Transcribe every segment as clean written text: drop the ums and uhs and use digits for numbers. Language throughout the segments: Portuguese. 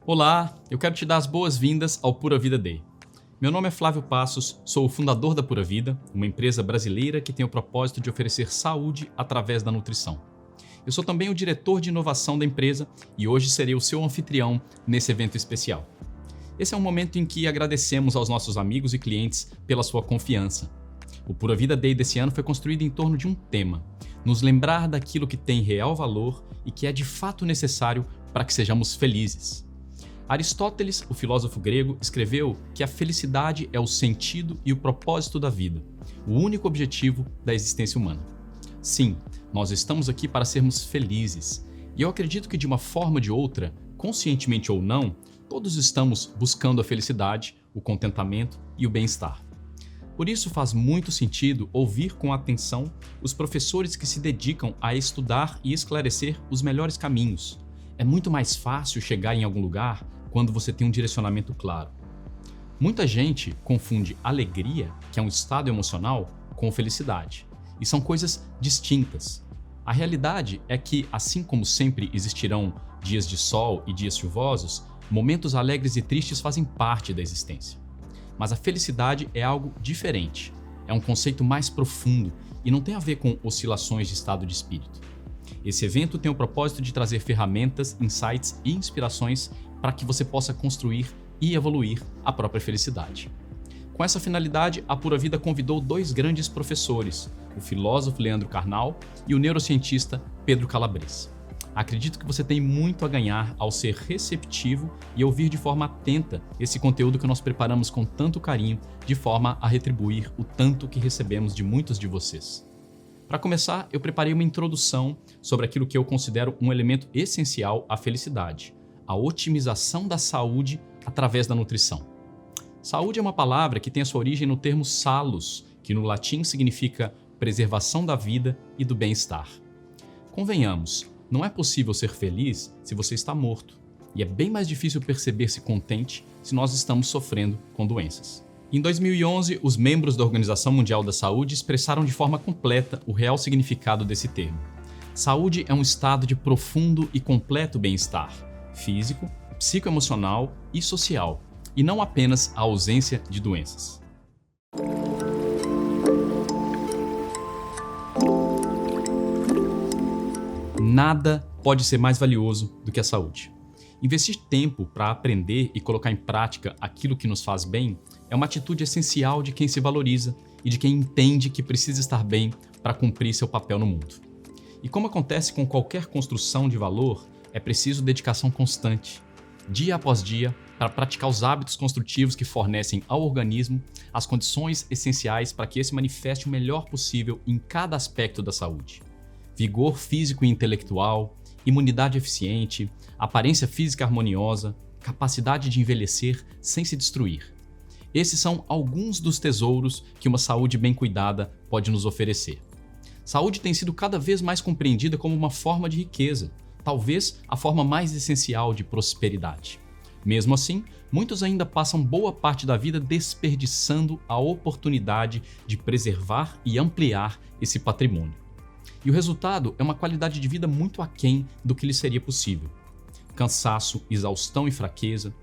Olá, eu quero te dar as boas-vindas ao Pura Vida Day. Meu nome é Flávio Passos, sou o fundador da Pura Vida, uma empresa brasileira que tem o propósito de oferecer saúde através da nutrição. Eu sou também o diretor de inovação da empresa e hoje serei o seu anfitrião nesse evento especial. Esse é um momento em que agradecemos aos nossos amigos e clientes pela sua confiança. O Pura Vida Day desse ano foi construído em torno de um tema: nos lembrar daquilo que tem real valor e que é de fato necessário para que sejamos felizes. Aristóteles, o filósofo grego, escreveu que a felicidade é o sentido e o propósito da vida, o único objetivo da existência humana. Sim, nós estamos aqui para sermos felizes, e eu acredito que de uma forma ou de outra, conscientemente ou não, todos estamos buscando a felicidade, o contentamento e o bem-estar. Por isso faz muito sentido ouvir com atenção os professores que se dedicam a estudar e esclarecer os melhores caminhos. É muito mais fácil chegar em algum lugar quando você tem um direcionamento claro. Muita gente confunde alegria, que é um estado emocional, com felicidade. E são coisas distintas. A realidade é que, assim como sempre existirão dias de sol e dias chuvosos, momentos alegres e tristes fazem parte da existência. Mas a felicidade é algo diferente. É um conceito mais profundo e não tem a ver com oscilações de estado de espírito. Esse evento tem o propósito de trazer ferramentas, insights e inspirações para que você possa construir e evoluir a própria felicidade. Com essa finalidade, a Pura Vida convidou dois grandes professores, o filósofo Leandro Carnal e o neurocientista Pedro Calabres. Acredito que você tem muito a ganhar ao ser receptivo e ouvir de forma atenta esse conteúdo que nós preparamos com tanto carinho, de forma a retribuir o tanto que recebemos de muitos de vocês. Para começar, eu preparei uma introdução sobre aquilo que eu considero um elemento essencial à felicidade: a otimização da saúde através da nutrição. Saúde é uma palavra que tem a sua origem no termo salus, que no latim significa preservação da vida e do bem-estar. Convenhamos, não é possível ser feliz se você está morto, e é bem mais difícil perceber-se contente se nós estamos sofrendo com doenças. Em 2011, os membros da Organização Mundial da Saúde expressaram de forma completa o real significado desse termo. Saúde é um estado de profundo e completo bem-estar, físico, psicoemocional e social, e não apenas a ausência de doenças. Nada pode ser mais valioso do que a saúde. Investir tempo para aprender e colocar em prática aquilo que nos faz bem é uma atitude essencial de quem se valoriza e de quem entende que precisa estar bem para cumprir seu papel no mundo. E como acontece com qualquer construção de valor, é preciso dedicação constante, dia após dia, para praticar os hábitos construtivos que fornecem ao organismo as condições essenciais para que esse manifeste o melhor possível em cada aspecto da saúde. Vigor físico e intelectual, imunidade eficiente, aparência física harmoniosa, capacidade de envelhecer sem se destruir. Esses são alguns dos tesouros que uma saúde bem cuidada pode nos oferecer. Saúde tem sido cada vez mais compreendida como uma forma de riqueza, talvez a forma mais essencial de prosperidade. Mesmo assim, muitos ainda passam boa parte da vida desperdiçando a oportunidade de preservar e ampliar esse patrimônio. E o resultado é uma qualidade de vida muito aquém do que lhe seria possível. Cansaço, exaustão e fraqueza,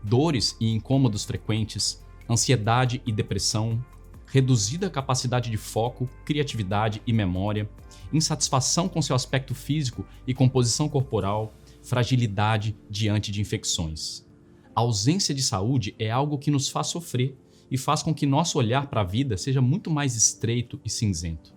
dores e incômodos frequentes, ansiedade e depressão, reduzida capacidade de foco, criatividade e memória, insatisfação com seu aspecto físico e composição corporal, fragilidade diante de infecções. A ausência de saúde é algo que nos faz sofrer e faz com que nosso olhar para a vida seja muito mais estreito e cinzento.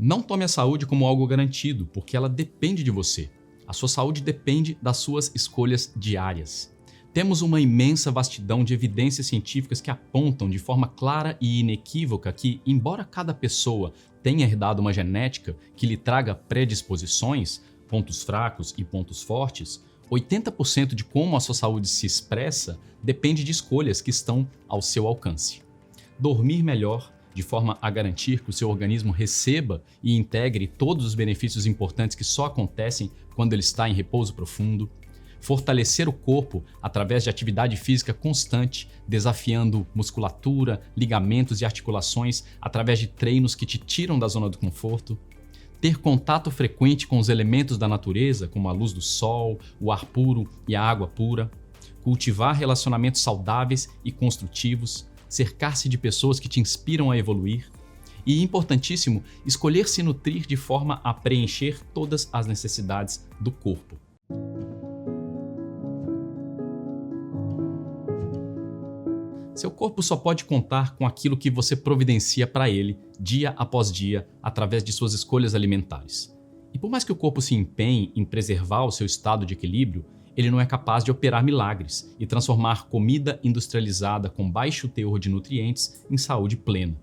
Não tome a saúde como algo garantido, porque ela depende de você. A sua saúde depende das suas escolhas diárias. Temos uma imensa vastidão de evidências científicas que apontam de forma clara e inequívoca que, embora cada pessoa tenha herdado uma genética que lhe traga predisposições, pontos fracos e pontos fortes, 80% de como a sua saúde se expressa depende de escolhas que estão ao seu alcance. Dormir melhor, de forma a garantir que o seu organismo receba e integre todos os benefícios importantes que só acontecem quando ele está em repouso profundo. Fortalecer o corpo através de atividade física constante, desafiando musculatura, ligamentos e articulações através de treinos que te tiram da zona do conforto. Ter contato frequente com os elementos da natureza, como a luz do sol, o ar puro e a água pura. cultivar relacionamentos saudáveis e construtivos, cercar-se de pessoas que te inspiram a evoluir e, importantíssimo, escolher se nutrir de forma a preencher todas as necessidades do corpo. Seu corpo só pode contar com aquilo que você providencia para ele dia após dia através de suas escolhas alimentares. E por mais que o corpo se empenhe em preservar o seu estado de equilíbrio, ele não é capaz de operar milagres e transformar comida industrializada com baixo teor de nutrientes em saúde plena.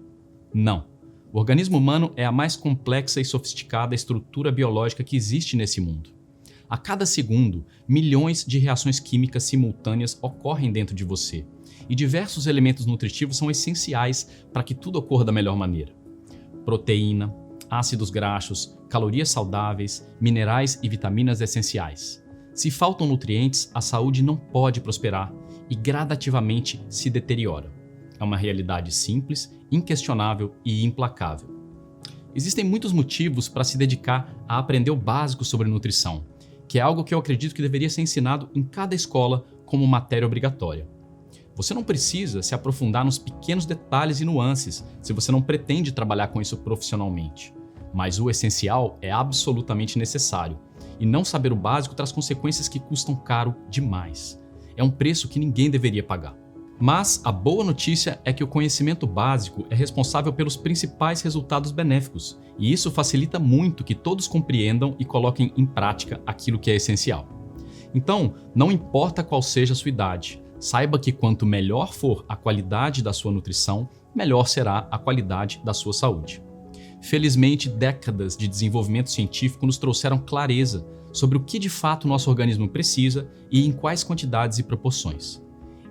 Não. O organismo humano é a mais complexa e sofisticada estrutura biológica que existe nesse mundo. A cada segundo, milhões de reações químicas simultâneas ocorrem dentro de você, e diversos elementos nutritivos são essenciais para que tudo ocorra da melhor maneira. Proteína, ácidos graxos, calorias saudáveis, minerais e vitaminas essenciais. Se faltam nutrientes, a saúde não pode prosperar e gradativamente se deteriora. É uma realidade simples, inquestionável e implacável. Existem muitos motivos para se dedicar a aprender o básico sobre nutrição, que é algo que eu acredito que deveria ser ensinado em cada escola como matéria obrigatória. Você não precisa se aprofundar nos pequenos detalhes e nuances se você não pretende trabalhar com isso profissionalmente. Mas o essencial é absolutamente necessário, e não saber o básico traz consequências que custam caro demais. É um preço que ninguém deveria pagar. Mas a boa notícia é que o conhecimento básico é responsável pelos principais resultados benéficos, e isso facilita muito que todos compreendam e coloquem em prática aquilo que é essencial. Então, não importa qual seja a sua idade, saiba que quanto melhor for a qualidade da sua nutrição, melhor será a qualidade da sua saúde. Felizmente, décadas de desenvolvimento científico nos trouxeram clareza sobre o que de fato nosso organismo precisa e em quais quantidades e proporções.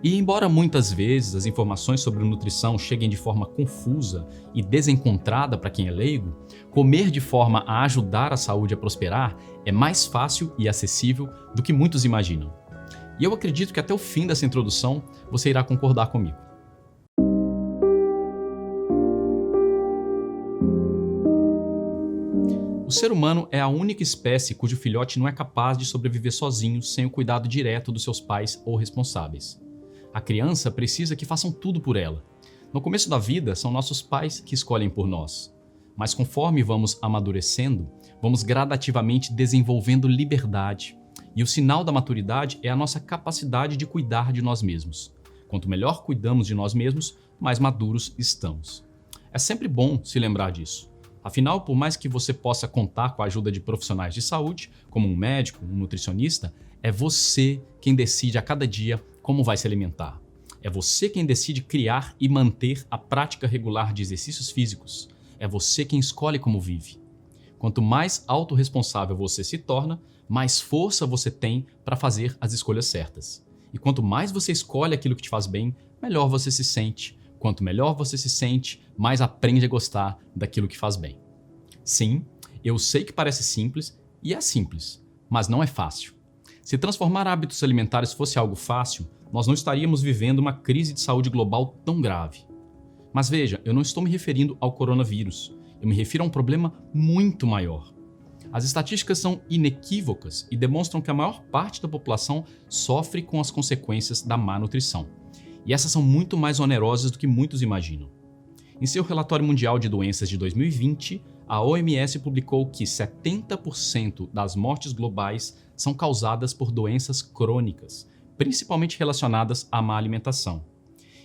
E embora muitas vezes as informações sobre nutrição cheguem de forma confusa e desencontrada para quem é leigo, comer de forma a ajudar a saúde a prosperar é mais fácil e acessível do que muitos imaginam. E eu acredito que até o fim dessa introdução você irá concordar comigo. O ser humano é a única espécie cujo filhote não é capaz de sobreviver sozinho sem o cuidado direto dos seus pais ou responsáveis. A criança precisa que façam tudo por ela. No começo da vida, são nossos pais que escolhem por nós. Mas conforme vamos amadurecendo, vamos gradativamente desenvolvendo liberdade. E o sinal da maturidade é a nossa capacidade de cuidar de nós mesmos. Quanto melhor cuidamos de nós mesmos, mais maduros estamos. É sempre bom se lembrar disso. Afinal, por mais que você possa contar com a ajuda de profissionais de saúde, como um médico, um nutricionista, é você quem decide a cada dia como vai se alimentar. É você quem decide criar e manter a prática regular de exercícios físicos. É você quem escolhe como vive. Quanto mais autorresponsável você se torna, mais força você tem para fazer as escolhas certas. E quanto mais você escolhe aquilo que te faz bem, melhor você se sente. Quanto melhor você se sente, mais aprende a gostar daquilo que faz bem. Sim, eu sei que parece simples, e é simples, mas não é fácil. Se transformar hábitos alimentares fosse algo fácil, nós não estaríamos vivendo uma crise de saúde global tão grave. Mas veja, eu não estou me referindo ao coronavírus. Eu me refiro a um problema muito maior. As estatísticas são inequívocas e demonstram que a maior parte da população sofre com as consequências da má nutrição. E essas são muito mais onerosas do que muitos imaginam. Em seu relatório mundial de doenças de 2020, a OMS publicou que 70% das mortes globais são causadas por doenças crônicas, principalmente relacionadas à má alimentação,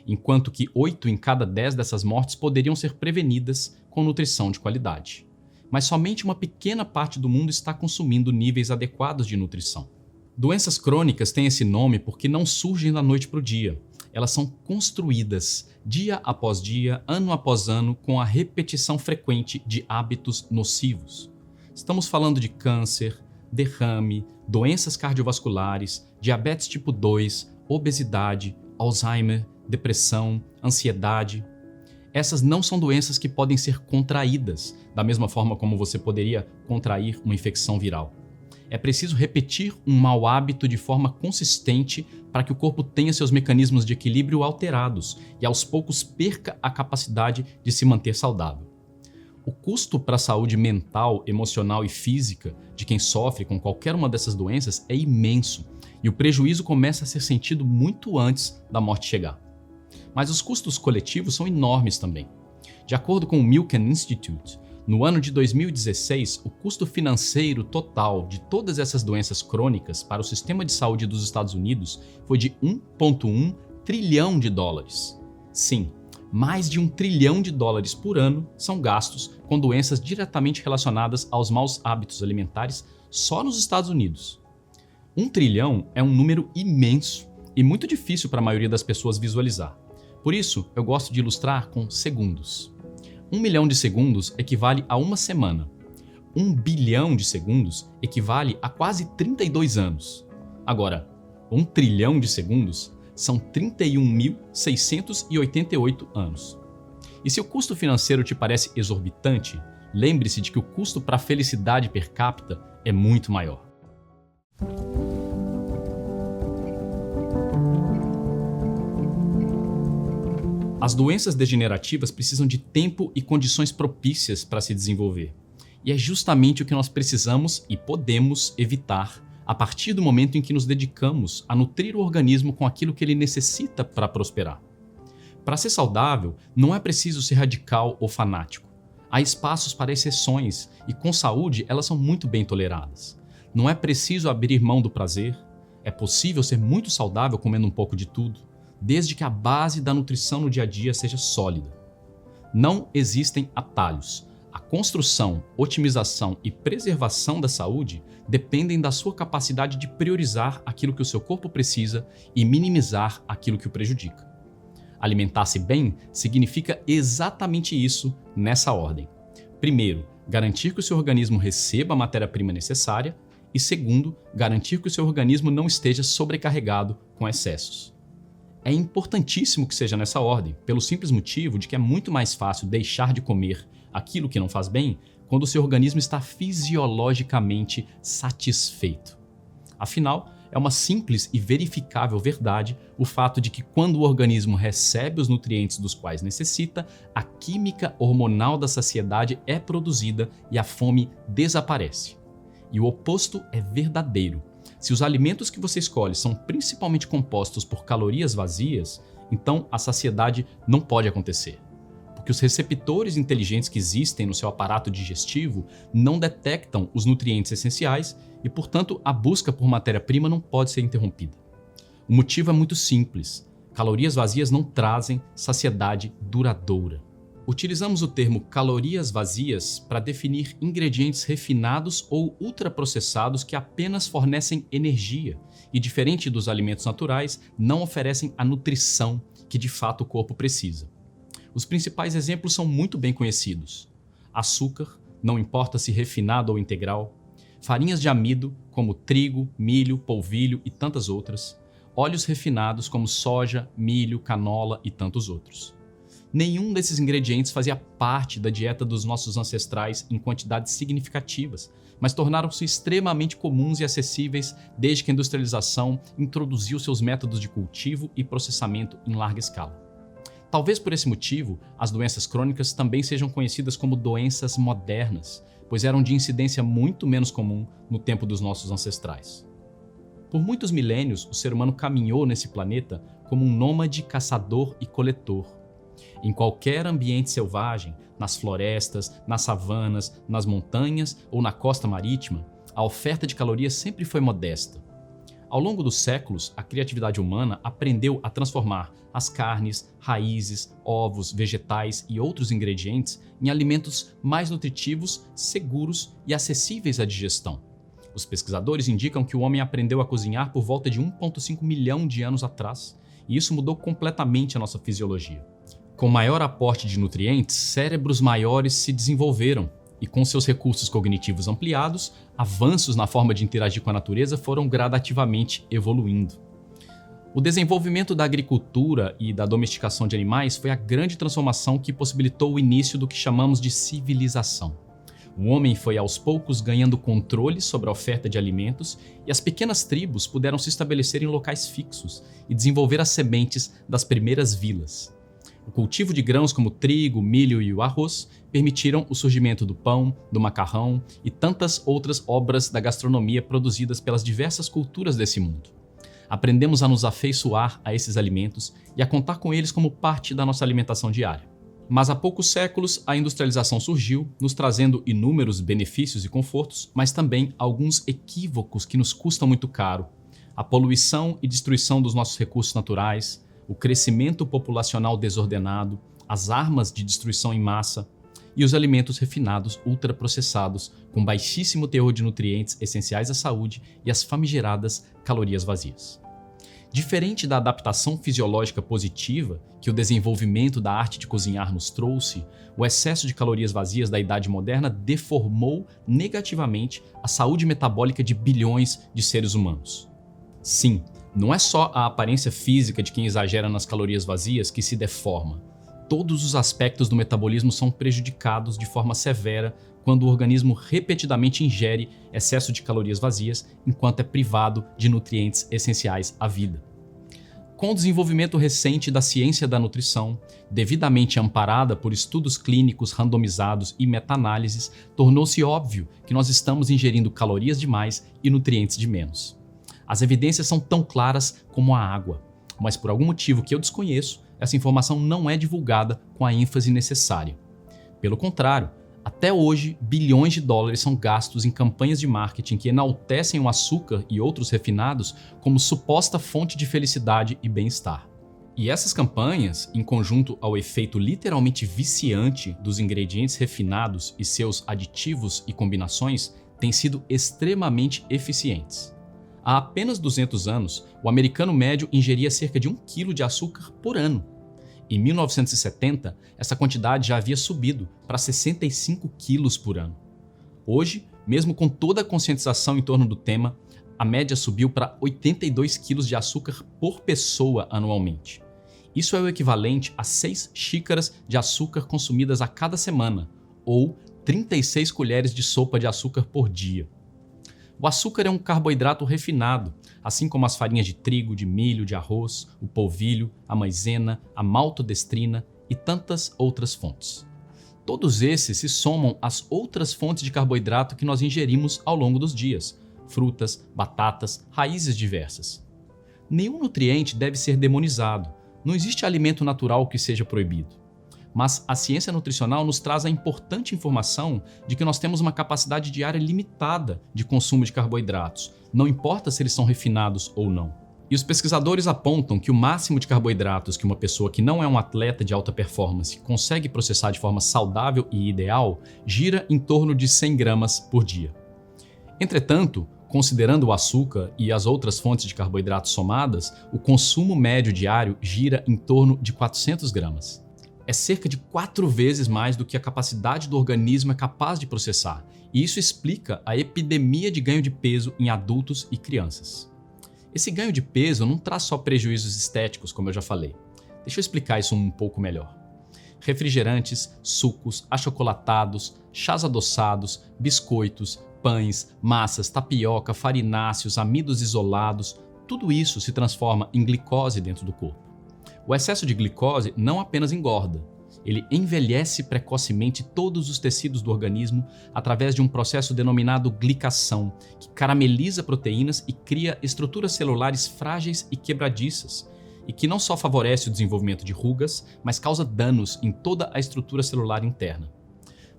enquanto que 8 em cada 10 dessas mortes poderiam ser prevenidas com nutrição de qualidade. Mas somente uma pequena parte do mundo está consumindo níveis adequados de nutrição. Doenças crônicas têm esse nome porque não surgem da noite para o dia. Elas são construídas dia após dia, ano após ano, com a repetição frequente de hábitos nocivos. Estamos falando de câncer, derrame, doenças cardiovasculares, diabetes tipo 2, obesidade, Alzheimer, depressão, ansiedade. Essas não são doenças que podem ser contraídas, da mesma forma como você poderia contrair uma infecção viral. É preciso repetir um mau hábito de forma consistente para que o corpo tenha seus mecanismos de equilíbrio alterados e aos poucos perca a capacidade de se manter saudável. O custo para a saúde mental, emocional e física de quem sofre com qualquer uma dessas doenças é imenso e o prejuízo começa a ser sentido muito antes da morte chegar. Mas os custos coletivos são enormes também. De acordo com o Milken Institute, no ano de 2016, o custo financeiro total de todas essas doenças crônicas para o sistema de saúde dos Estados Unidos foi de 1,1 trilhão de dólares. Sim, mais de 1 trilhão de dólares por ano são gastos com doenças diretamente relacionadas aos maus hábitos alimentares só nos Estados Unidos. 1 trilhão é um número imenso e muito difícil para a maioria das pessoas visualizar. Por isso, eu gosto de ilustrar com segundos. 1 milhão de segundos equivale a uma semana. 1 bilhão de segundos equivale a quase 32 anos. Agora, 1 trilhão de segundos são 31.688 anos. E se o custo financeiro te parece exorbitante, lembre-se de que o custo para a felicidade per capita é muito maior. As doenças degenerativas precisam de tempo e condições propícias para se desenvolver. E é justamente o que nós precisamos e podemos evitar a partir do momento em que nos dedicamos a nutrir o organismo com aquilo que ele necessita para prosperar. Para ser saudável, não é preciso ser radical ou fanático. Há espaços para exceções e, com saúde, elas são muito bem toleradas. Não é preciso abrir mão do prazer. É possível ser muito saudável comendo um pouco de tudo, desde que a base da nutrição no dia a dia seja sólida. Não existem atalhos. A construção, otimização e preservação da saúde dependem da sua capacidade de priorizar aquilo que o seu corpo precisa e minimizar aquilo que o prejudica. Alimentar-se bem significa exatamente isso nessa ordem. Primeiro, garantir que o seu organismo receba a matéria-prima necessária e, segundo, garantir que o seu organismo não esteja sobrecarregado com excessos. É importantíssimo que seja nessa ordem, pelo simples motivo de que é muito mais fácil deixar de comer aquilo que não faz bem quando o seu organismo está fisiologicamente satisfeito. Afinal, é uma simples e verificável verdade o fato de que quando o organismo recebe os nutrientes dos quais necessita, a química hormonal da saciedade é produzida e a fome desaparece. E o oposto é verdadeiro. Se os alimentos que você escolhe são principalmente compostos por calorias vazias, então a saciedade não pode acontecer. Porque os receptores inteligentes que existem no seu aparato digestivo não detectam os nutrientes essenciais e, portanto, a busca por matéria-prima não pode ser interrompida. O motivo é muito simples. Calorias vazias não trazem saciedade duradoura. Utilizamos o termo calorias vazias para definir ingredientes refinados ou ultraprocessados que apenas fornecem energia e, diferente dos alimentos naturais, não oferecem a nutrição que de fato o corpo precisa. Os principais exemplos são muito bem conhecidos. Açúcar, não importa se refinado ou integral, farinhas de amido, como trigo, milho, polvilho e tantas outras, óleos refinados como soja, milho, canola e tantos outros. Nenhum desses ingredientes fazia parte da dieta dos nossos ancestrais em quantidades significativas, mas tornaram-se extremamente comuns e acessíveis desde que a industrialização introduziu seus métodos de cultivo e processamento em larga escala. Talvez por esse motivo, as doenças crônicas também sejam conhecidas como doenças modernas, pois eram de incidência muito menos comum no tempo dos nossos ancestrais. Por muitos milênios, o ser humano caminhou nesse planeta como um nômade caçador e coletor. Em qualquer ambiente selvagem, nas florestas, nas savanas, nas montanhas ou na costa marítima, a oferta de calorias sempre foi modesta. Ao longo dos séculos, a criatividade humana aprendeu a transformar as carnes, raízes, ovos, vegetais e outros ingredientes em alimentos mais nutritivos, seguros e acessíveis à digestão. Os pesquisadores indicam que o homem aprendeu a cozinhar por volta de 1,5 milhão de anos atrás, e isso mudou completamente a nossa fisiologia. Com maior aporte de nutrientes, cérebros maiores se desenvolveram e, com seus recursos cognitivos ampliados, avanços na forma de interagir com a natureza foram gradativamente evoluindo. O desenvolvimento da agricultura e da domesticação de animais foi a grande transformação que possibilitou o início do que chamamos de civilização. O homem foi aos poucos ganhando controle sobre a oferta de alimentos e as pequenas tribos puderam se estabelecer em locais fixos e desenvolver as sementes das primeiras vilas. O cultivo de grãos como o trigo, milho e o arroz permitiram o surgimento do pão, do macarrão e tantas outras obras da gastronomia produzidas pelas diversas culturas desse mundo. Aprendemos a nos afeiçoar a esses alimentos e a contar com eles como parte da nossa alimentação diária. Mas há poucos séculos, a industrialização surgiu, nos trazendo inúmeros benefícios e confortos, mas também alguns equívocos que nos custam muito caro. A poluição e destruição dos nossos recursos naturais, o crescimento populacional desordenado, as armas de destruição em massa e os alimentos refinados ultraprocessados com baixíssimo teor de nutrientes essenciais à saúde e as famigeradas calorias vazias. Diferente da adaptação fisiológica positiva que o desenvolvimento da arte de cozinhar nos trouxe, o excesso de calorias vazias da Idade Moderna deformou negativamente a saúde metabólica de bilhões de seres humanos. Sim, não é só a aparência física de quem exagera nas calorias vazias que se deforma. Todos os aspectos do metabolismo são prejudicados de forma severa quando o organismo repetidamente ingere excesso de calorias vazias enquanto é privado de nutrientes essenciais à vida. Com o desenvolvimento recente da ciência da nutrição, devidamente amparada por estudos clínicos randomizados e meta-análises, tornou-se óbvio que nós estamos ingerindo calorias demais e nutrientes de menos. As evidências são tão claras como a água, mas por algum motivo que eu desconheço, essa informação não é divulgada com a ênfase necessária. Pelo contrário, até hoje, bilhões de dólares são gastos em campanhas de marketing que enaltecem o açúcar e outros refinados como suposta fonte de felicidade e bem-estar. E essas campanhas, em conjunto ao efeito literalmente viciante dos ingredientes refinados e seus aditivos e combinações, têm sido extremamente eficientes. Há apenas 200 anos, o americano médio ingeria cerca de 1 quilo de açúcar por ano. Em 1970, essa quantidade já havia subido para 65 quilos por ano. Hoje, mesmo com toda a conscientização em torno do tema, a média subiu para 82 quilos de açúcar por pessoa anualmente. Isso é o equivalente a 6 xícaras de açúcar consumidas a cada semana, ou 36 colheres de sopa de açúcar por dia. O açúcar é um carboidrato refinado, assim como as farinhas de trigo, de milho, de arroz, o polvilho, a maisena, a maltodestrina e tantas outras fontes. Todos esses se somam às outras fontes de carboidrato que nós ingerimos ao longo dos dias: frutas, batatas, raízes diversas. Nenhum nutriente deve ser demonizado, não existe alimento natural que seja proibido. Mas a ciência nutricional nos traz a importante informação de que nós temos uma capacidade diária limitada de consumo de carboidratos, não importa se eles são refinados ou não. E os pesquisadores apontam que o máximo de carboidratos que uma pessoa que não é um atleta de alta performance consegue processar de forma saudável e ideal gira em torno de 100 gramas por dia. Entretanto, considerando o açúcar e as outras fontes de carboidratos somadas, o consumo médio diário gira em torno de 400 gramas. É cerca de 4 vezes mais do que a capacidade do organismo é capaz de processar, e isso explica a epidemia de ganho de peso em adultos e crianças. Esse ganho de peso não traz só prejuízos estéticos, como eu já falei. Deixa eu explicar isso um pouco melhor. Refrigerantes, sucos, achocolatados, chás adoçados, biscoitos, pães, massas, tapioca, farináceos, amidos isolados, tudo isso se transforma em glicose dentro do corpo. O excesso de glicose não apenas engorda, ele envelhece precocemente todos os tecidos do organismo através de um processo denominado glicação, que carameliza proteínas e cria estruturas celulares frágeis e quebradiças, e que não só favorece o desenvolvimento de rugas, mas causa danos em toda a estrutura celular interna.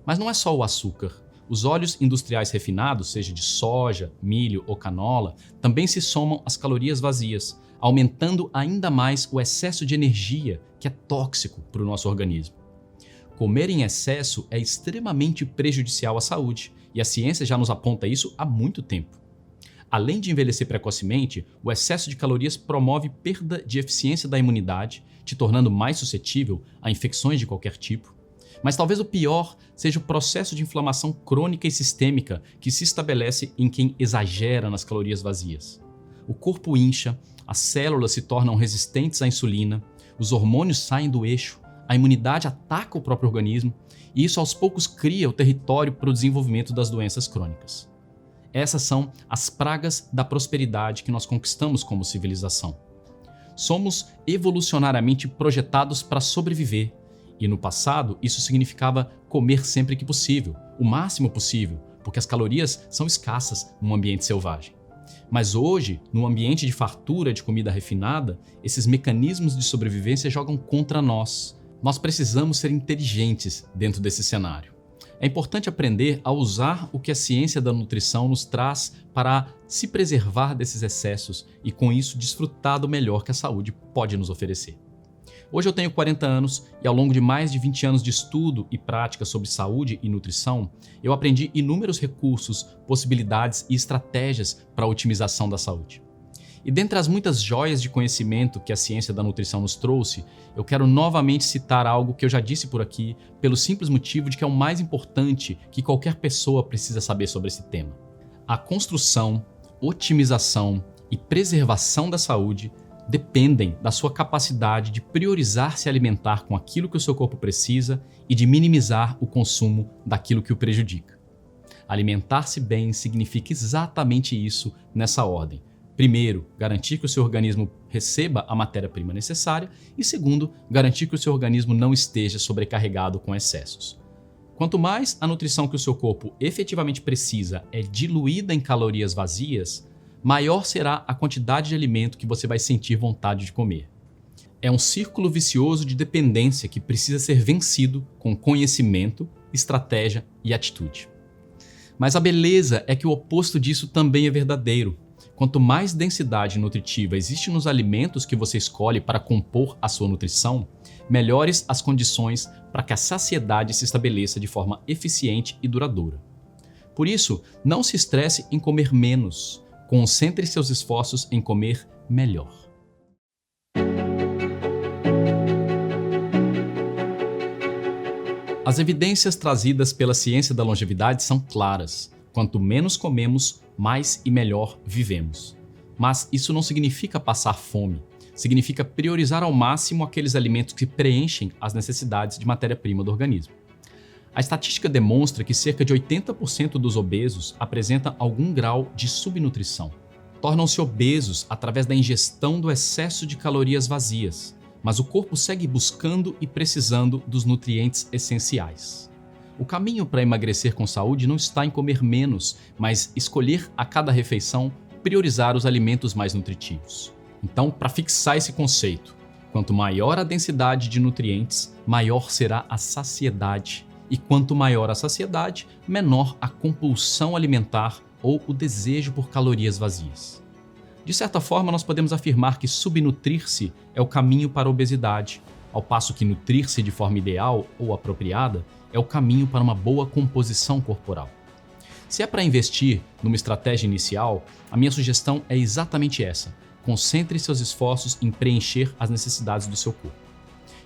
Mas não é só o açúcar. Os óleos industriais refinados, seja de soja, milho ou canola, também se somam às calorias vazias, aumentando ainda mais o excesso de energia, que é tóxico para o nosso organismo. Comer em excesso é extremamente prejudicial à saúde, e a ciência já nos aponta isso há muito tempo. Além de envelhecer precocemente, o excesso de calorias promove perda de eficiência da imunidade, te tornando mais suscetível a infecções de qualquer tipo. Mas talvez o pior seja o processo de inflamação crônica e sistêmica que se estabelece em quem exagera nas calorias vazias. O corpo incha, as células se tornam resistentes à insulina, os hormônios saem do eixo, a imunidade ataca o próprio organismo e isso aos poucos cria o território para o desenvolvimento das doenças crônicas. Essas são as pragas da prosperidade que nós conquistamos como civilização. Somos evolucionariamente projetados para sobreviver e no passado isso significava comer sempre que possível, o máximo possível, porque as calorias são escassas num ambiente selvagem. Mas hoje, no ambiente de fartura de comida refinada, esses mecanismos de sobrevivência jogam contra nós. Nós precisamos ser inteligentes dentro desse cenário. É importante aprender a usar o que a ciência da nutrição nos traz para se preservar desses excessos e, com isso, desfrutar do melhor que a saúde pode nos oferecer. Hoje eu tenho 40 anos e, ao longo de mais de 20 anos de estudo e prática sobre saúde e nutrição, eu aprendi inúmeros recursos, possibilidades e estratégias para a otimização da saúde. E dentre as muitas joias de conhecimento que a ciência da nutrição nos trouxe, eu quero novamente citar algo que eu já disse por aqui, pelo simples motivo de que é o mais importante que qualquer pessoa precisa saber sobre esse tema. A construção, otimização e preservação da saúde dependem da sua capacidade de priorizar se alimentar com aquilo que o seu corpo precisa e de minimizar o consumo daquilo que o prejudica. Alimentar-se bem significa exatamente isso nessa ordem. Primeiro, garantir que o seu organismo receba a matéria-prima necessária e, segundo, garantir que o seu organismo não esteja sobrecarregado com excessos. Quanto mais a nutrição que o seu corpo efetivamente precisa é diluída em calorias vazias, maior será a quantidade de alimento que você vai sentir vontade de comer. É um círculo vicioso de dependência que precisa ser vencido com conhecimento, estratégia e atitude. Mas a beleza é que o oposto disso também é verdadeiro. Quanto mais densidade nutritiva existe nos alimentos que você escolhe para compor a sua nutrição, melhores as condições para que a saciedade se estabeleça de forma eficiente e duradoura. Por isso, não se estresse em comer menos. Concentre seus esforços em comer melhor. As evidências trazidas pela ciência da longevidade são claras. Quanto menos comemos, mais e melhor vivemos. Mas isso não significa passar fome. Significa priorizar ao máximo aqueles alimentos que preenchem as necessidades de matéria-prima do organismo. A estatística demonstra que cerca de 80% dos obesos apresentam algum grau de subnutrição. Tornam-se obesos através da ingestão do excesso de calorias vazias, mas o corpo segue buscando e precisando dos nutrientes essenciais. O caminho para emagrecer com saúde não está em comer menos, mas escolher a cada refeição priorizar os alimentos mais nutritivos. Então, para fixar esse conceito, quanto maior a densidade de nutrientes, maior será a saciedade. E quanto maior a saciedade, menor a compulsão alimentar ou o desejo por calorias vazias. De certa forma, nós podemos afirmar que subnutrir-se é o caminho para a obesidade, ao passo que nutrir-se de forma ideal ou apropriada é o caminho para uma boa composição corporal. Se é para investir numa estratégia inicial, a minha sugestão é exatamente essa: concentre seus esforços em preencher as necessidades do seu corpo.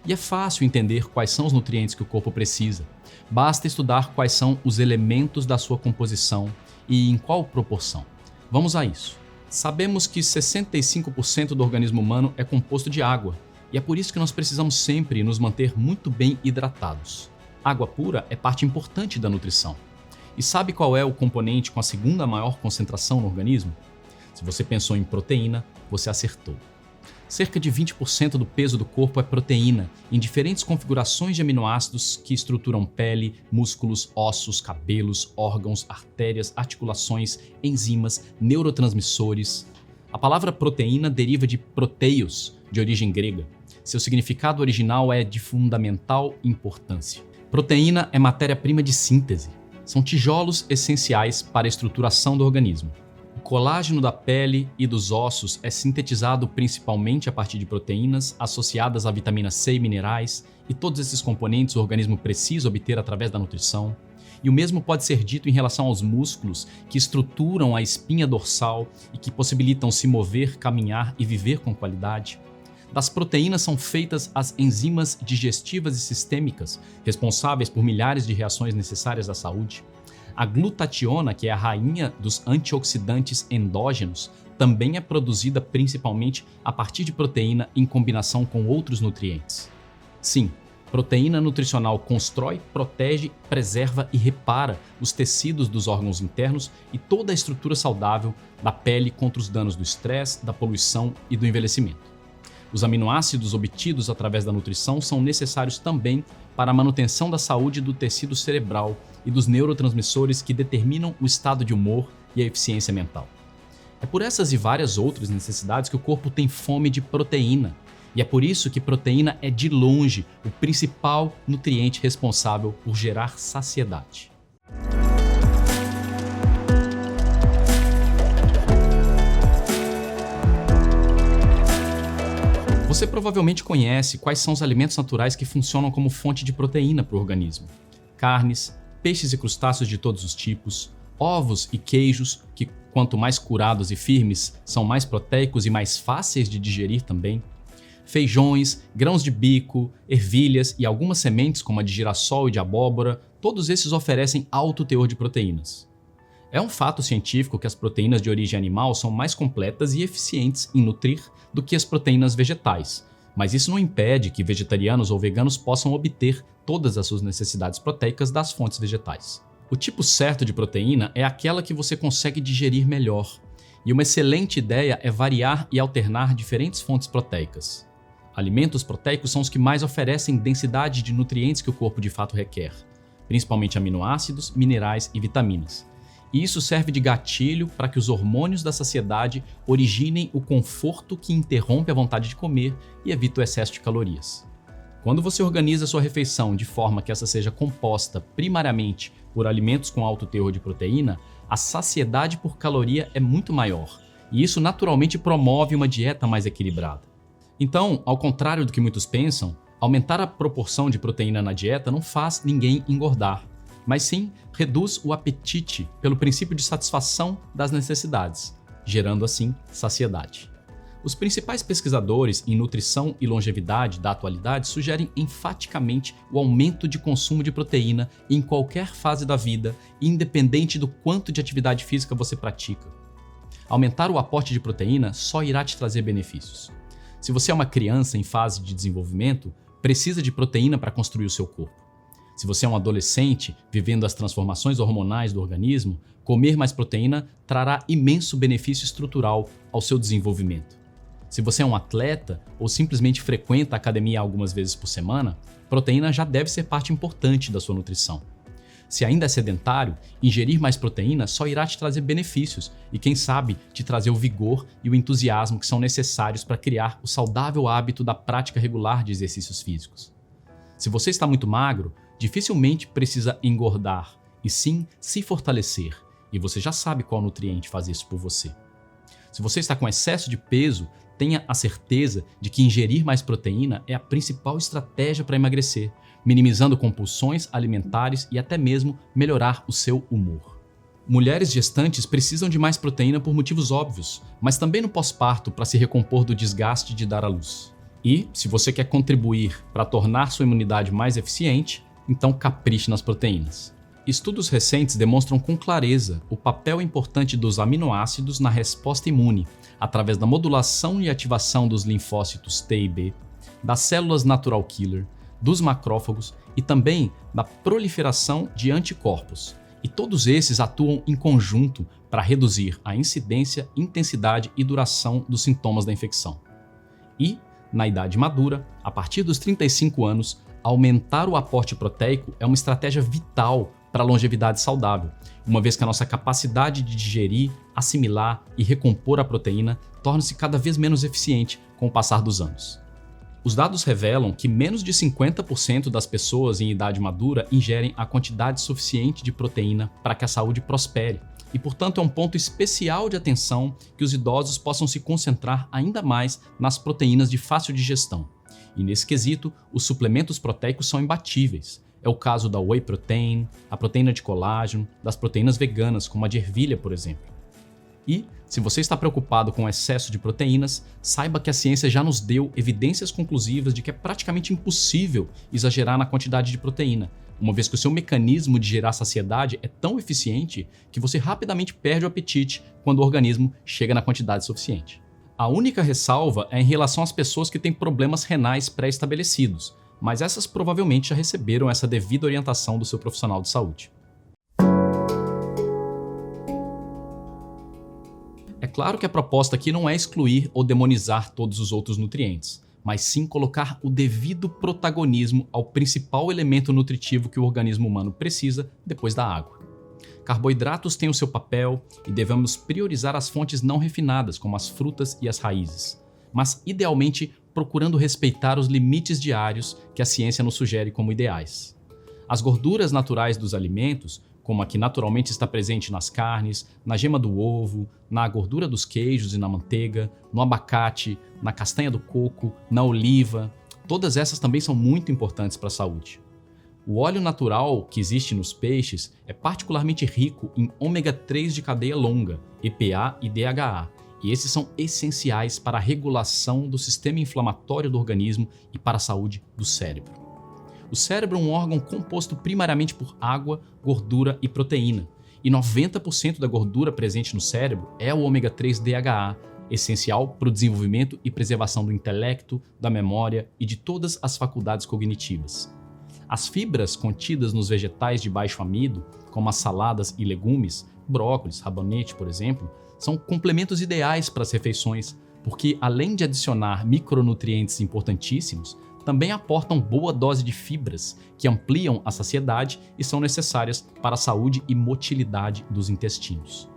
E é fácil entender quais são os nutrientes que o corpo precisa. Basta estudar quais são os elementos da sua composição e em qual proporção. Vamos a isso. Sabemos que 65% do organismo humano é composto de água, e é por isso que nós precisamos sempre nos manter muito bem hidratados. Água pura é parte importante da nutrição. E sabe qual é o componente com a segunda maior concentração no organismo? Se você pensou em proteína, você acertou. Cerca de 20% do peso do corpo é proteína, em diferentes configurações de aminoácidos que estruturam pele, músculos, ossos, cabelos, órgãos, artérias, articulações, enzimas, neurotransmissores. A palavra proteína deriva de proteios, de origem grega. Seu significado original é de fundamental importância. Proteína é matéria-prima de síntese. São tijolos essenciais para a estruturação do organismo. O colágeno da pele e dos ossos é sintetizado principalmente a partir de proteínas associadas à vitamina C e minerais, e todos esses componentes o organismo precisa obter através da nutrição. E o mesmo pode ser dito em relação aos músculos, que estruturam a espinha dorsal e que possibilitam se mover, caminhar e viver com qualidade. Das proteínas são feitas as enzimas digestivas e sistêmicas, responsáveis por milhares de reações necessárias à saúde. A glutationa, que é a rainha dos antioxidantes endógenos, também é produzida principalmente a partir de proteína em combinação com outros nutrientes. Sim, proteína nutricional constrói, protege, preserva e repara os tecidos dos órgãos internos e toda a estrutura saudável da pele contra os danos do estresse, da poluição e do envelhecimento. Os aminoácidos obtidos através da nutrição são necessários também para a manutenção da saúde do tecido cerebral e dos neurotransmissores que determinam o estado de humor e a eficiência mental. É por essas e várias outras necessidades que o corpo tem fome de proteína. E é por isso que proteína é de longe o principal nutriente responsável por gerar saciedade. Você provavelmente conhece quais são os alimentos naturais que funcionam como fonte de proteína para o organismo. Carnes, peixes e crustáceos de todos os tipos, ovos e queijos, que quanto mais curados e firmes, são mais proteicos e mais fáceis de digerir também. Feijões, grãos de bico, ervilhas e algumas sementes como a de girassol e de abóbora, todos esses oferecem alto teor de proteínas. É um fato científico que as proteínas de origem animal são mais completas e eficientes em nutrir do que as proteínas vegetais, mas isso não impede que vegetarianos ou veganos possam obter todas as suas necessidades proteicas das fontes vegetais. O tipo certo de proteína é aquela que você consegue digerir melhor, e uma excelente ideia é variar e alternar diferentes fontes proteicas. Alimentos proteicos são os que mais oferecem densidade de nutrientes que o corpo de fato requer, principalmente aminoácidos, minerais e vitaminas. E isso serve de gatilho para que os hormônios da saciedade originem o conforto que interrompe a vontade de comer e evita o excesso de calorias. Quando você organiza sua refeição de forma que essa seja composta primariamente por alimentos com alto teor de proteína, a saciedade por caloria é muito maior, e isso naturalmente promove uma dieta mais equilibrada. Então, ao contrário do que muitos pensam, aumentar a proporção de proteína na dieta não faz ninguém engordar, mas sim reduz o apetite pelo princípio de satisfação das necessidades, gerando assim saciedade. Os principais pesquisadores em nutrição e longevidade da atualidade sugerem enfaticamente o aumento de consumo de proteína em qualquer fase da vida, independente do quanto de atividade física você pratica. Aumentar o aporte de proteína só irá te trazer benefícios. Se você é uma criança em fase de desenvolvimento, precisa de proteína para construir o seu corpo. Se você é um adolescente vivendo as transformações hormonais do organismo, comer mais proteína trará imenso benefício estrutural ao seu desenvolvimento. Se você é um atleta ou simplesmente frequenta a academia algumas vezes por semana, proteína já deve ser parte importante da sua nutrição. Se ainda é sedentário, ingerir mais proteína só irá te trazer benefícios e, quem sabe, te trazer o vigor e o entusiasmo que são necessários para criar o saudável hábito da prática regular de exercícios físicos. Se você está muito magro, dificilmente precisa engordar, e sim se fortalecer, e você já sabe qual nutriente faz isso por você. Se você está com excesso de peso, tenha a certeza de que ingerir mais proteína é a principal estratégia para emagrecer, minimizando compulsões alimentares e até mesmo melhorar o seu humor. Mulheres gestantes precisam de mais proteína por motivos óbvios, mas também no pós-parto para se recompor do desgaste de dar à luz. E, se você quer contribuir para tornar sua imunidade mais eficiente, então capriche nas proteínas. Estudos recentes demonstram com clareza o papel importante dos aminoácidos na resposta imune, através da modulação e ativação dos linfócitos T e B, das células natural killer, dos macrófagos e também da proliferação de anticorpos. E todos esses atuam em conjunto para reduzir a incidência, intensidade e duração dos sintomas da infecção. E, na idade madura, a partir dos 35 anos, aumentar o aporte proteico é uma estratégia vital para a longevidade saudável, uma vez que a nossa capacidade de digerir, assimilar e recompor a proteína torna-se cada vez menos eficiente com o passar dos anos. Os dados revelam que menos de 50% das pessoas em idade madura ingerem a quantidade suficiente de proteína para que a saúde prospere, e portanto é um ponto especial de atenção que os idosos possam se concentrar ainda mais nas proteínas de fácil digestão. E nesse quesito, os suplementos proteicos são imbatíveis. É o caso da whey protein, a proteína de colágeno, das proteínas veganas, como a de ervilha, por exemplo. E, se você está preocupado com o excesso de proteínas, saiba que a ciência já nos deu evidências conclusivas de que é praticamente impossível exagerar na quantidade de proteína, uma vez que o seu mecanismo de gerar saciedade é tão eficiente que você rapidamente perde o apetite quando o organismo chega na quantidade suficiente. A única ressalva é em relação às pessoas que têm problemas renais pré-estabelecidos, mas essas provavelmente já receberam essa devida orientação do seu profissional de saúde. É claro que a proposta aqui não é excluir ou demonizar todos os outros nutrientes, mas sim colocar o devido protagonismo ao principal elemento nutritivo que o organismo humano precisa depois da água. Carboidratos têm o seu papel e devemos priorizar as fontes não refinadas, como as frutas e as raízes, mas idealmente procurando respeitar os limites diários que a ciência nos sugere como ideais. As gorduras naturais dos alimentos, como a que naturalmente está presente nas carnes, na gema do ovo, na gordura dos queijos e na manteiga, no abacate, na castanha do coco, na oliva, todas essas também são muito importantes para a saúde. O óleo natural que existe nos peixes é particularmente rico em ômega 3 de cadeia longa, EPA e DHA, e esses são essenciais para a regulação do sistema inflamatório do organismo e para a saúde do cérebro. O cérebro é um órgão composto primariamente por água, gordura e proteína, e 90% da gordura presente no cérebro é o ômega 3 DHA, essencial para o desenvolvimento e preservação do intelecto, da memória e de todas as faculdades cognitivas. As fibras contidas nos vegetais de baixo amido, como as saladas e legumes, brócolis, rabanete, por exemplo, são complementos ideais para as refeições, porque além de adicionar micronutrientes importantíssimos, também aportam boa dose de fibras que ampliam a saciedade e são necessárias para a saúde e motilidade dos intestinos.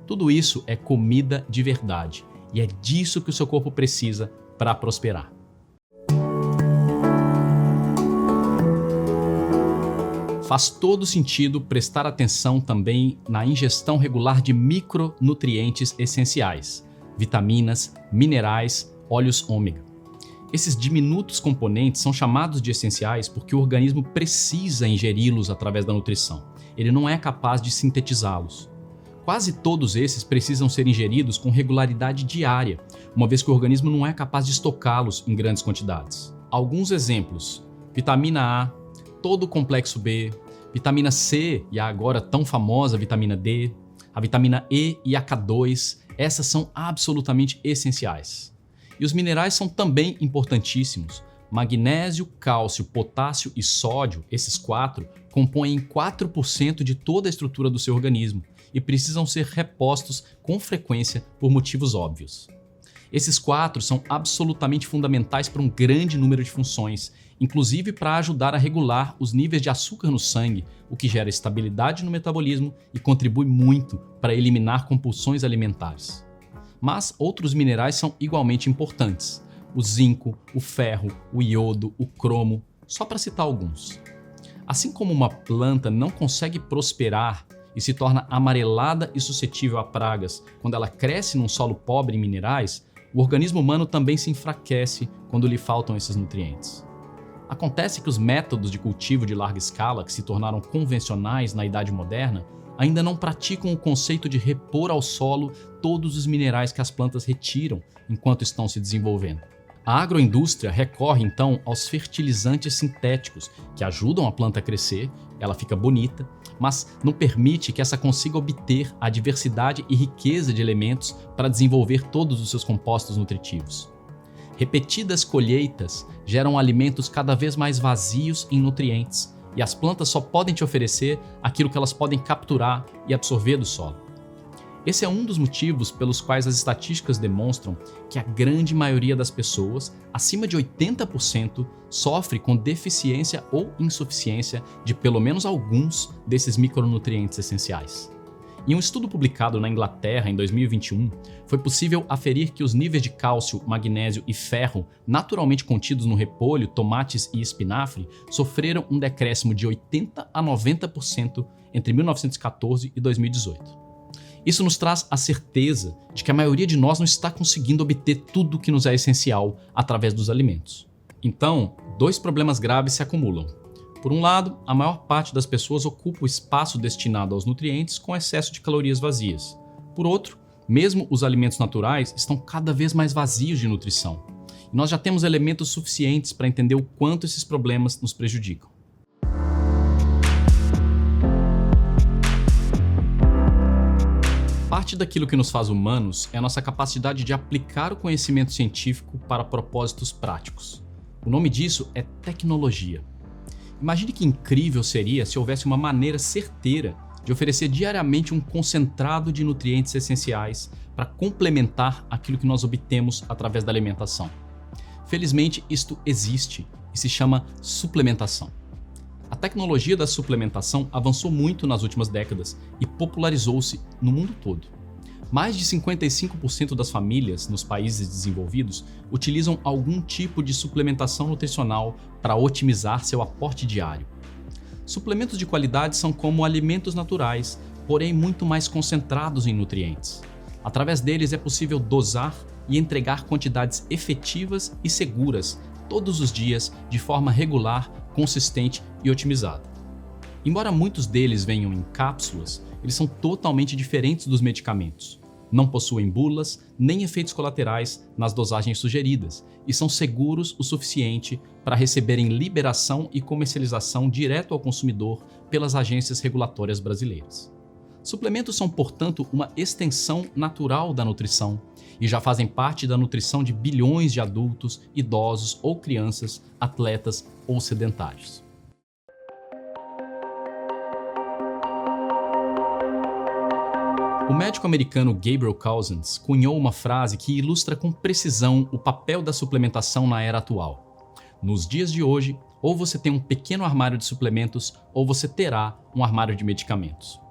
Tudo isso é comida de verdade e é disso que o seu corpo precisa para prosperar. Faz todo sentido prestar atenção também na ingestão regular de micronutrientes essenciais, vitaminas, minerais, óleos ômega. Esses diminutos componentes são chamados de essenciais porque o organismo precisa ingeri-los através da nutrição. Ele não é capaz de sintetizá-los. Quase todos esses precisam ser ingeridos com regularidade diária, uma vez que o organismo não é capaz de estocá-los em grandes quantidades. Alguns exemplos: vitamina A, todo o complexo B, vitamina C e a agora tão famosa vitamina D, a vitamina E e a K2, essas são absolutamente essenciais. E os minerais são também importantíssimos. Magnésio, cálcio, potássio e sódio, esses quatro, compõem 4% de toda a estrutura do seu organismo e precisam ser repostos com frequência por motivos óbvios. Esses quatro são absolutamente fundamentais para um grande número de funções, inclusive para ajudar a regular os níveis de açúcar no sangue, o que gera estabilidade no metabolismo e contribui muito para eliminar compulsões alimentares. Mas outros minerais são igualmente importantes: o zinco, o ferro, o iodo, o cromo, só para citar alguns. Assim como uma planta não consegue prosperar e se torna amarelada e suscetível a pragas quando ela cresce num solo pobre em minerais, o organismo humano também se enfraquece quando lhe faltam esses nutrientes. Acontece que os métodos de cultivo de larga escala, que se tornaram convencionais na Idade Moderna, ainda não praticam o conceito de repor ao solo todos os minerais que as plantas retiram enquanto estão se desenvolvendo. A agroindústria recorre então aos fertilizantes sintéticos, que ajudam a planta a crescer, ela fica bonita, mas não permite que essa consiga obter a diversidade e riqueza de elementos para desenvolver todos os seus compostos nutritivos. Repetidas colheitas geram alimentos cada vez mais vazios em nutrientes, e as plantas só podem te oferecer aquilo que elas podem capturar e absorver do solo. Esse é um dos motivos pelos quais as estatísticas demonstram que a grande maioria das pessoas, acima de 80%, sofre com deficiência ou insuficiência de pelo menos alguns desses micronutrientes essenciais. Em um estudo publicado na Inglaterra em 2021, foi possível aferir que os níveis de cálcio, magnésio e ferro naturalmente contidos no repolho, tomates e espinafre sofreram um decréscimo de 80% a 90% entre 1914 e 2018. Isso nos traz a certeza de que a maioria de nós não está conseguindo obter tudo o que nos é essencial através dos alimentos. Então, dois problemas graves se acumulam. Por um lado, a maior parte das pessoas ocupa o espaço destinado aos nutrientes com excesso de calorias vazias. Por outro, mesmo os alimentos naturais estão cada vez mais vazios de nutrição. E nós já temos elementos suficientes para entender o quanto esses problemas nos prejudicam. Parte daquilo que nos faz humanos é a nossa capacidade de aplicar o conhecimento científico para propósitos práticos. O nome disso é tecnologia. Imagine que incrível seria se houvesse uma maneira certeira de oferecer diariamente um concentrado de nutrientes essenciais para complementar aquilo que nós obtemos através da alimentação. Felizmente, isto existe e se chama suplementação. A tecnologia da suplementação avançou muito nas últimas décadas e popularizou-se no mundo todo. Mais de 55% das famílias nos países desenvolvidos utilizam algum tipo de suplementação nutricional para otimizar seu aporte diário. Suplementos de qualidade são como alimentos naturais, porém muito mais concentrados em nutrientes. Através deles é possível dosar e entregar quantidades efetivas e seguras todos os dias de forma regular, consistente e otimizada. Embora muitos deles venham em cápsulas, eles são totalmente diferentes dos medicamentos. Não possuem bulas nem efeitos colaterais nas dosagens sugeridas e são seguros o suficiente para receberem liberação e comercialização direto ao consumidor pelas agências regulatórias brasileiras. Suplementos são, portanto, uma extensão natural da nutrição e já fazem parte da nutrição de bilhões de adultos, idosos ou crianças, atletas ou sedentários. O médico americano Gabriel Cousens cunhou uma frase que ilustra com precisão o papel da suplementação na era atual. Nos dias de hoje, ou você tem um pequeno armário de suplementos, ou você terá um armário de medicamentos.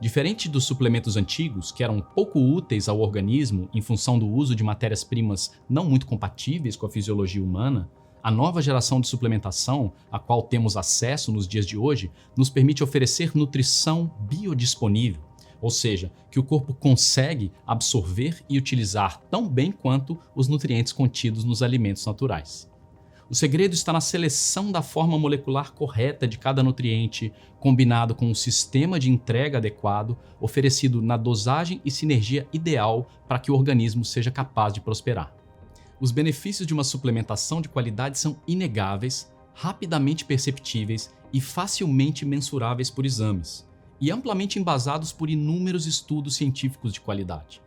Diferente dos suplementos antigos, que eram pouco úteis ao organismo em função do uso de matérias-primas não muito compatíveis com a fisiologia humana, a nova geração de suplementação, a qual temos acesso nos dias de hoje, nos permite oferecer nutrição biodisponível, ou seja, que o corpo consegue absorver e utilizar tão bem quanto os nutrientes contidos nos alimentos naturais. O segredo está na seleção da forma molecular correta de cada nutriente, combinado com um sistema de entrega adequado, oferecido na dosagem e sinergia ideal para que o organismo seja capaz de prosperar. Os benefícios de uma suplementação de qualidade são inegáveis, rapidamente perceptíveis e facilmente mensuráveis por exames, e amplamente embasados por inúmeros estudos científicos de qualidade.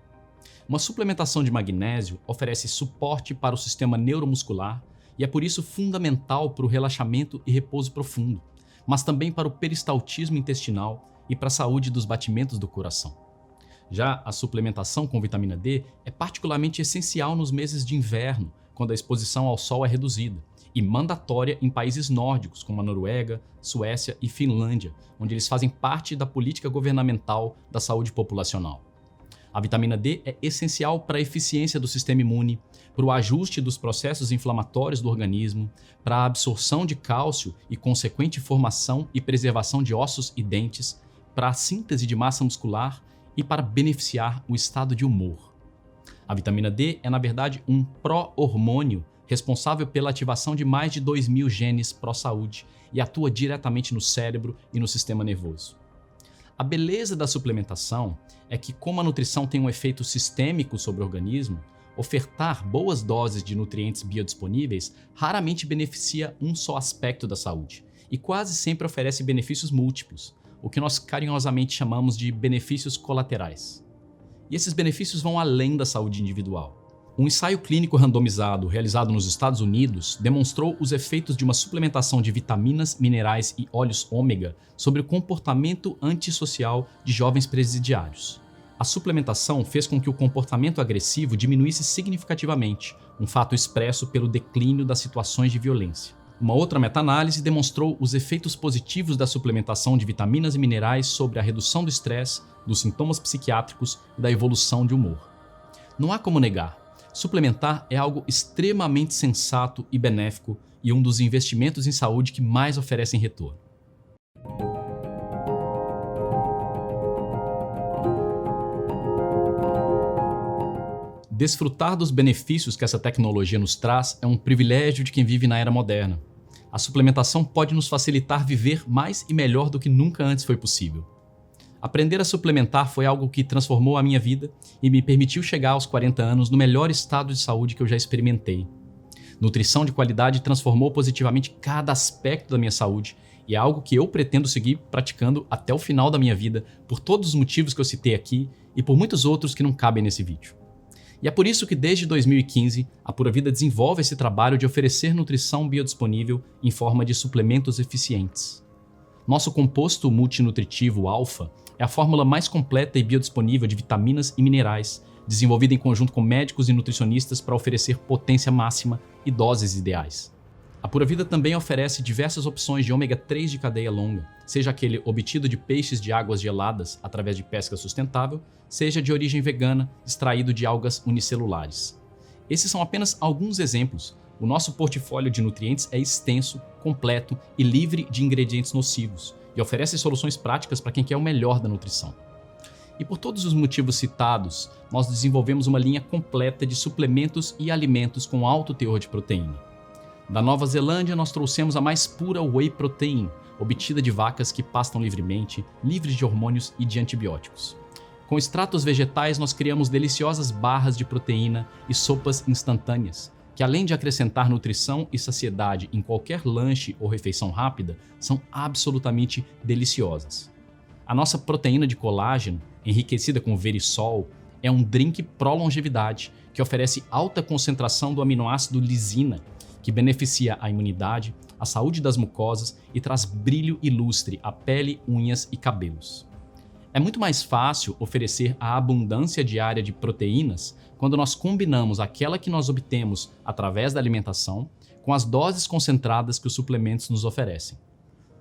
Uma suplementação de magnésio oferece suporte para o sistema neuromuscular e é por isso fundamental para o relaxamento e repouso profundo, mas também para o peristaltismo intestinal e para a saúde dos batimentos do coração. Já a suplementação com vitamina D é particularmente essencial nos meses de inverno, quando a exposição ao sol é reduzida, e mandatória em países nórdicos como a Noruega, Suécia e Finlândia, onde eles fazem parte da política governamental da saúde populacional. A vitamina D é essencial para a eficiência do sistema imune, para o ajuste dos processos inflamatórios do organismo, para a absorção de cálcio e consequente formação e preservação de ossos e dentes, para a síntese de massa muscular e para beneficiar o estado de humor. A vitamina D é, na verdade, um pró-hormônio responsável pela ativação de mais de 2.000 genes pró-saúde e atua diretamente no cérebro e no sistema nervoso. A beleza da suplementação é que, como a nutrição tem um efeito sistêmico sobre o organismo, ofertar boas doses de nutrientes biodisponíveis raramente beneficia um só aspecto da saúde e quase sempre oferece benefícios múltiplos, o que nós carinhosamente chamamos de benefícios colaterais. E esses benefícios vão além da saúde individual. Um ensaio clínico randomizado realizado nos Estados Unidos demonstrou os efeitos de uma suplementação de vitaminas, minerais e óleos ômega sobre o comportamento antissocial de jovens presidiários. A suplementação fez com que o comportamento agressivo diminuísse significativamente, um fato expresso pelo declínio das situações de violência. Uma outra meta-análise demonstrou os efeitos positivos da suplementação de vitaminas e minerais sobre a redução do estresse, dos sintomas psiquiátricos e da evolução de humor. Não há como negar. Suplementar é algo extremamente sensato e benéfico e um dos investimentos em saúde que mais oferecem retorno. Desfrutar dos benefícios que essa tecnologia nos traz é um privilégio de quem vive na era moderna. A suplementação pode nos facilitar viver mais e melhor do que nunca antes foi possível. Aprender a suplementar foi algo que transformou a minha vida e me permitiu chegar aos 40 anos no melhor estado de saúde que eu já experimentei. Nutrição de qualidade transformou positivamente cada aspecto da minha saúde e é algo que eu pretendo seguir praticando até o final da minha vida, por todos os motivos que eu citei aqui e por muitos outros que não cabem nesse vídeo. E é por isso que desde 2015, a Pura Vida desenvolve esse trabalho de oferecer nutrição biodisponível em forma de suplementos eficientes. Nosso composto multinutritivo Alpha é a fórmula mais completa e biodisponível de vitaminas e minerais, desenvolvida em conjunto com médicos e nutricionistas para oferecer potência máxima e doses ideais. A Pura Vida também oferece diversas opções de ômega 3 de cadeia longa, seja aquele obtido de peixes de águas geladas através de pesca sustentável, seja de origem vegana, extraído de algas unicelulares. Esses são apenas alguns exemplos. O nosso portfólio de nutrientes é extenso, completo e livre de ingredientes nocivos, e oferece soluções práticas para quem quer o melhor da nutrição. E por todos os motivos citados, nós desenvolvemos uma linha completa de suplementos e alimentos com alto teor de proteína. Da Nova Zelândia, nós trouxemos a mais pura whey protein, obtida de vacas que pastam livremente, livres de hormônios e de antibióticos. Com extratos vegetais, nós criamos deliciosas barras de proteína e sopas instantâneas, que além de acrescentar nutrição e saciedade em qualquer lanche ou refeição rápida, são absolutamente deliciosas. A nossa proteína de colágeno, enriquecida com verisol, é um drink pró-longevidade que oferece alta concentração do aminoácido lisina, que beneficia a imunidade, a saúde das mucosas e traz brilho e lustre à pele, unhas e cabelos. É muito mais fácil oferecer a abundância diária de proteínas quando nós combinamos aquela que nós obtemos através da alimentação com as doses concentradas que os suplementos nos oferecem.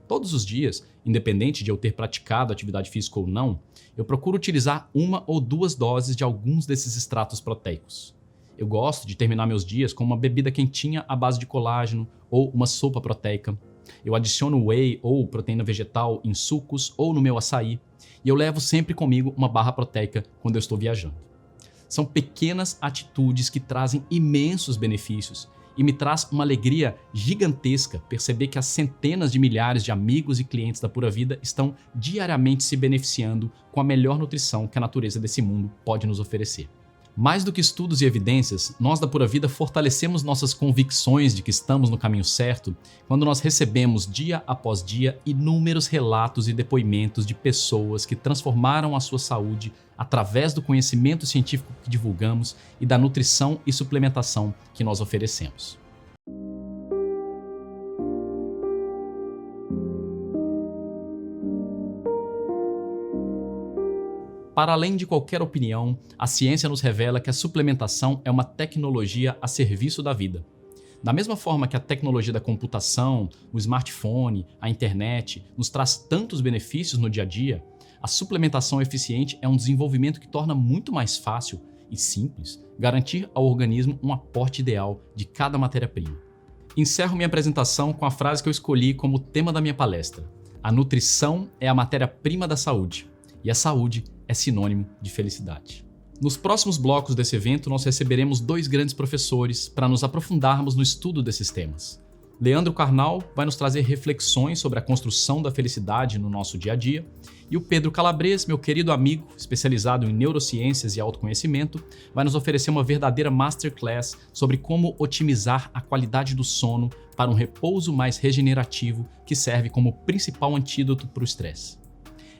Todos os dias, independente de eu ter praticado atividade física ou não, eu procuro utilizar 1 ou 2 doses de alguns desses extratos proteicos. Eu gosto de terminar meus dias com uma bebida quentinha à base de colágeno ou uma sopa proteica. Eu adiciono whey ou proteína vegetal em sucos ou no meu açaí. E eu levo sempre comigo uma barra proteica quando eu estou viajando. São pequenas atitudes que trazem imensos benefícios e me traz uma alegria gigantesca perceber que as centenas de milhares de amigos e clientes da Pura Vida estão diariamente se beneficiando com a melhor nutrição que a natureza desse mundo pode nos oferecer. Mais do que estudos e evidências, nós da Pura Vida fortalecemos nossas convicções de que estamos no caminho certo quando nós recebemos dia após dia inúmeros relatos e depoimentos de pessoas que transformaram a sua saúde através do conhecimento científico que divulgamos e da nutrição e suplementação que nós oferecemos. Para além de qualquer opinião, a ciência nos revela que a suplementação é uma tecnologia a serviço da vida. Da mesma forma que a tecnologia da computação, o smartphone, a internet nos traz tantos benefícios no dia a dia, a suplementação eficiente é um desenvolvimento que torna muito mais fácil e simples garantir ao organismo um aporte ideal de cada matéria-prima. Encerro minha apresentação com a frase que eu escolhi como tema da minha palestra: a nutrição é a matéria-prima da saúde, e a saúde é sinônimo de felicidade. Nos próximos blocos desse evento, nós receberemos 2 grandes professores para nos aprofundarmos no estudo desses temas. Leandro Carnal vai nos trazer reflexões sobre a construção da felicidade no nosso dia a dia, e o Pedro Calabres, meu querido amigo, especializado em neurociências e autoconhecimento, vai nos oferecer uma verdadeira masterclass sobre como otimizar a qualidade do sono para um repouso mais regenerativo que serve como principal antídoto para o estresse.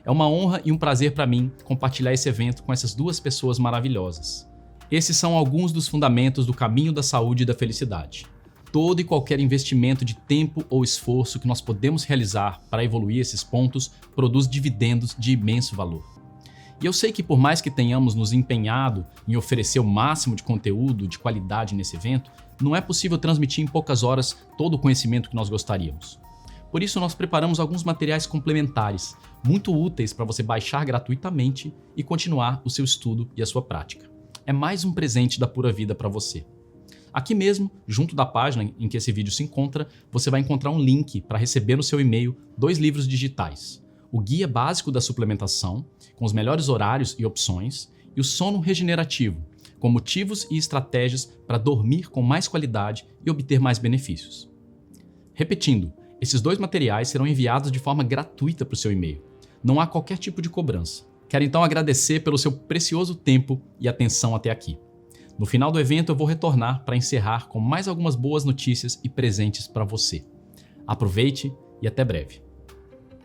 É uma honra e um prazer para mim compartilhar esse evento com essas 2 pessoas maravilhosas. Esses são alguns dos fundamentos do caminho da saúde e da felicidade. Todo e qualquer investimento de tempo ou esforço que nós podemos realizar para evoluir esses pontos produz dividendos de imenso valor. E eu sei que por mais que tenhamos nos empenhado em oferecer o máximo de conteúdo de qualidade nesse evento, não é possível transmitir em poucas horas todo o conhecimento que nós gostaríamos. Por isso, nós preparamos alguns materiais complementares, muito úteis para você baixar gratuitamente e continuar o seu estudo e a sua prática. É mais um presente da Pura Vida para você. Aqui mesmo, junto da página em que esse vídeo se encontra, você vai encontrar um link para receber no seu e-mail 2 livros digitais: o Guia Básico da Suplementação, com os melhores horários e opções, e o Sono Regenerativo, com motivos e estratégias para dormir com mais qualidade e obter mais benefícios. Repetindo, esses 2 materiais serão enviados de forma gratuita para o seu e-mail. Não há qualquer tipo de cobrança. Quero então agradecer pelo seu precioso tempo e atenção até aqui. No final do evento eu vou retornar para encerrar com mais algumas boas notícias e presentes para você. Aproveite e até breve.